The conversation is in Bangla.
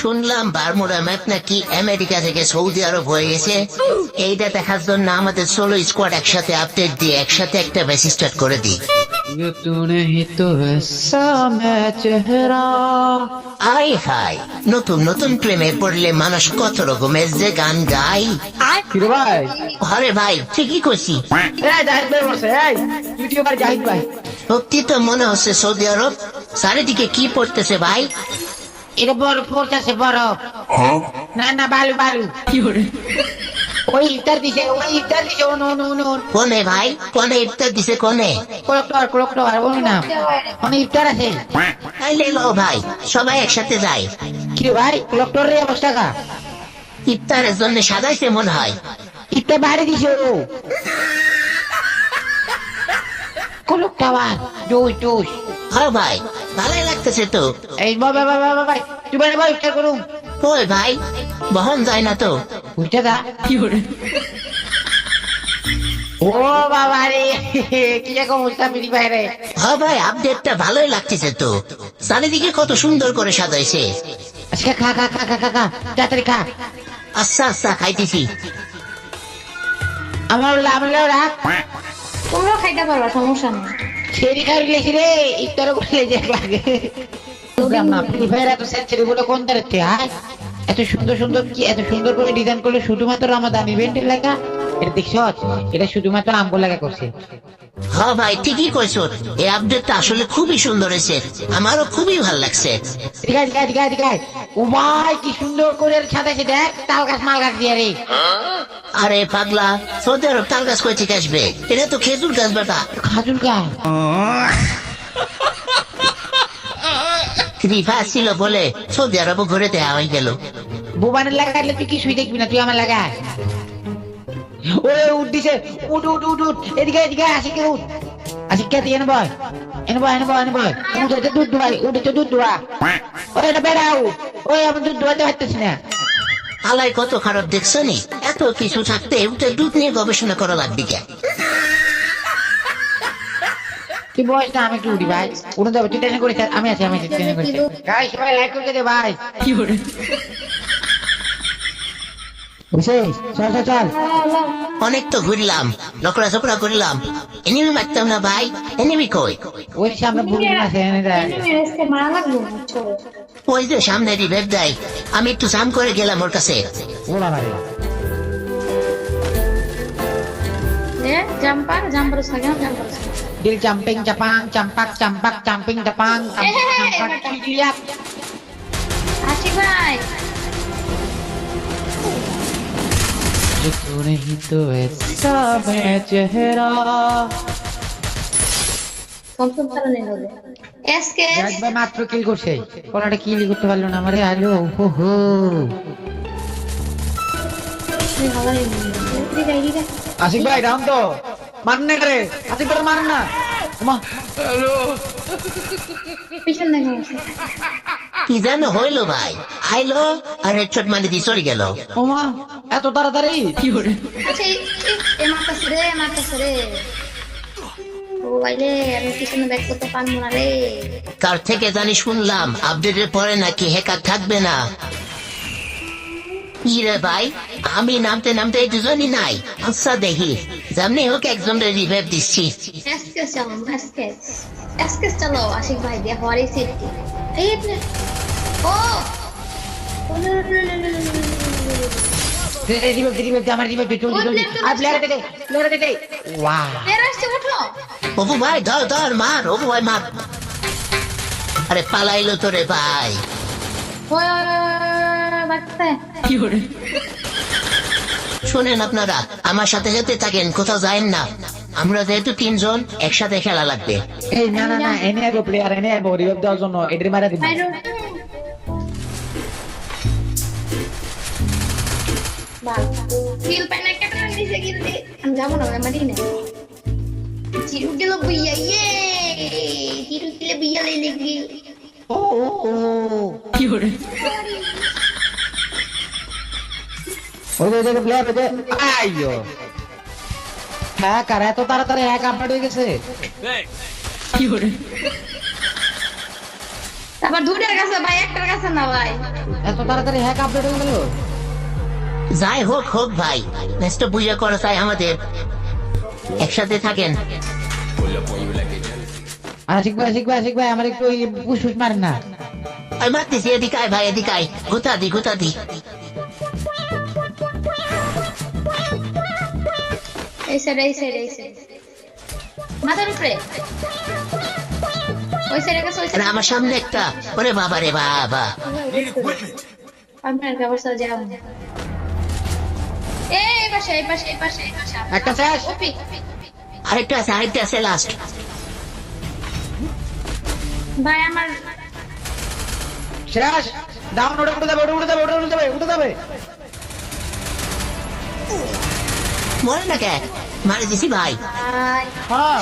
শুনলাম বারমুডা ম্যাপ নাকি আমেরিকা থেকে সৌদি আরব হয়ে গেছে। এইটা দেখার জন্য আমাদের 16 স্কোয়াড একসাথে আপডেট দিয়ে একসাথে একটা ম্যাচ স্টার্ট করে দিই। ये तूने ही तो ऐसा मैं चेहरा। আই হাই, নতুন নতুন প্রেমে পড়লে মানুষ কত রকমের যে গান গায়। কিরে ভাই, আরে ভাই ঠিকই কইছি। এই জাহিদ ভাই বলছে, এই ইউটিউবার জাহিদ ভাই। সত্যি তো মনে হচ্ছে সৌদি আরব। চারিদিকে কি পড়তেছে ভাই? এটা বরফ পড়তেছে বরফ। না না বালু বালু। ওই ইফতার দিছে অনু কোনে ভাই, কোনে ইফতার দিছে কোনে? কোলেক্টর অনু না অনেক ইফতার আছে। তাইলে লো ভাই, সবাই একসাথে যায়। কি রে ভাই কোলেক্টর রে অবস্থা কা? ইফতারের জন্য সাজাইছে মনে হয়। ইফতার বাইরে দিছে ও কোলেক্টর জুস হ্যাঁ ভাই, ভালোই লাগতেছে তো। এই বাবা বাবা বাবা তুই বাইরে ভাই ইফতার করুম। ওই ভাই, বহন যায় না তো। বুঝতে দা ও বাবা রে কি রকম মুস্তাফিজি বাইরে। হ্যাঁ ভাই, আপডেটটা ভালোই লাগতেছে তো। চারিদিকে কত সুন্দর করে সাজাইছে। আজকে খা খা খা খা খা খা তাড়াতাড়ি খা। আচ্ছা আচ্ছা, খাইতেছি। আমার রাখ তোমরাও খাইতে পারবা, সমস্যা নেই। সেরি খাইলে রে ইফতার করলে যে লাগে বুঝলাম না। ফ্রি ফায়ার এত সেঞ্চুরি বলে কোন তারিখে হয়? এত সুন্দর সুন্দর কি এত সুন্দর করে ডিজাইন করলে শুধুমাত্র রামাদান ইভেন্টের লেখা। এটা দেখছো, এটা শুধুমাত্র আমগো লেখা করছে। হ্যাঁ ভাই ঠিকই কইছো, এই আপডেটটা আসলে খুবই সুন্দর হয়েছে। আমারও খুবই ভালো লাগছে। ঠিক আছে ঠিক আছে ঠিক আছে। ও ভাই কি সুন্দর করে সাজাইছে দেখ, তাল গাছ মাল গাছ দিয়ে রে। আরে পাগলা, সৌদি আরব তাল গাছ কই থেকে আসবে? এটা তো খেজুর গাছ বেটা। খাজুর গাছ রিফা ছিল বলে সৌদি আরব ঘুরে দেওয়া হয়ে গেল। বোবানের লাগাইলে তুই কিছুই দেখবি না, তুই আমার লাগায়। ওরে উঠ দিছে, উঠ উঠ উঠ উঠ এদিকে এদিকে আশিকে উঠ। আশিকে তুই এনে বয় উঠে দুধ দোয়াই, উঠে দুধ দোয়া। ওই এটা বেড়াও, ওই আমার দুধ দোয়াতে পারতেছি না। আলাই কত খারাপ দেখছো নি? এত কিছু থাকতে উঠে দুধ নিয়ে গবেষণা করা লাগবে কে? তুই বয়স না, আমি একটু উঠি ভাই। উঠে যাবে, তুই টেনে করিস, আমি আছি টেনে করিস। গাইস সবাই লাইক করে দে ভাই। কি করে বুঝছিস? চল চল চল। অনেক তো ঘুরলাম, নকরা চকরা করলাম, এনিমি মারতাম না ভাই। এনিমি কই? ওই সামনে বুড়ি আছে এনে দেয়। আজকে মারা লাগবে বুঝছো? ওই যে সামনে রিভেভ দেয়। আমি একটু জাম করে গেলাম ওর কাছে। ওলা মারে জাম্পার সাগা জাম্পার। দিল জাম্পিং জাপাং চাম্পাক জাম্পিং জাপাং চাম্পাক কিলিয়াক। আশিক ভাই ये तूने ही तो ऐसा मैं चेहरा। কমসম তারা নেই হবে এসকে জাহিদ ভাই মাত্র কিল করছে, কোনটা কিল করতে পারলো না। আমারে আলো হো হো তুই হাওয়াই দিদি आशिक भाई डाउन तो मारने करे। आशिक भाई मारना ना मা পিছন দেখো। কি জানো হইলো ভাই? আইলো আর হেডশট মানে দিয়ে চলে গেল। ওমা এত তাড়াতাড়ি কি করে? আচ্ছা এই মারতাছে রে ও বাইলে আমি পিছনে ব্যাক করতে পারবো না রে। কার থেকে জানি শুনলাম আপডেটের পরে নাকি হ্যাকার থাকবে না। কি রে ভাই, আমি নামতে নামতে এই দুজনই নাই। আচ্ছা দেখি, যেমনি হোক একজনের রিভাইভ দিচ্ছি। এসকে চলো আশিক ভাই দিয়ে হওয়ার এই সেফটি এই ও আমার রিভাইভ চল আর প্লেয়ার দে ওয়াও। এর আসছে উঠো। অপু ভাই ধর মার, অপু ভাই মার। আরে পালাইলো তো রে ভাই। ওই বাচ্চা কি করে? শোনেন আপনারা, আমার সাথে সাথে থাকেন, কোথাও যায়েন না। আমরা যেহেতু তিনজন একসাথে খেলা লাগবে। এই না না না এনে আইবো প্লেয়ার, এনে আইবো রিভাইভ দেওয়ার জন্য। এডি মারা দিবি। বাহ কিল পাইনা কেটে দিছে কিল দি। আমি যাব না মারি না। চিরু গেল বুইয়া চিরু গেলে বুইয়া লে গিল। ও কি করে? ওই যে প্লেয়ার দে আইয়ো। হ্যাঁ কার এত তাড়াতাড়ি এক আপডেট হয়ে গেছে। কি করে? আবার দুটার কাছে ভাই, একটার কাছে না ভাই। এত তাড়াতাড়ি হ্যাক আপডেট হয়ে গেল। যাই হোক হোক ভাই, নেক্সট পূজা করো তাই আমাদের একসাথে থাকেন। আশিক ভাই আমার একটু ওই পুষ মারেন না। আমি মারতেছি, এদিকে আয় ভাই, এদিকে আয়, গুতা দি। এই সাইড। মাথার উপরে। ওই সাইডে গেছে, ওই আরে সাইডে। আমার সামনে একটা, ওরে বাবা রে বাবা। আপনার ব্যবস্থা যাও। এই পাশে। একটা শেষ। ওপি। আরেকটা আছে লাস্ট। ভাই আমার শেষ। ডাউন, উঠে যাবে। মরে না কে, মারে দিছি ভাই। ভাই। হ্যাঁ।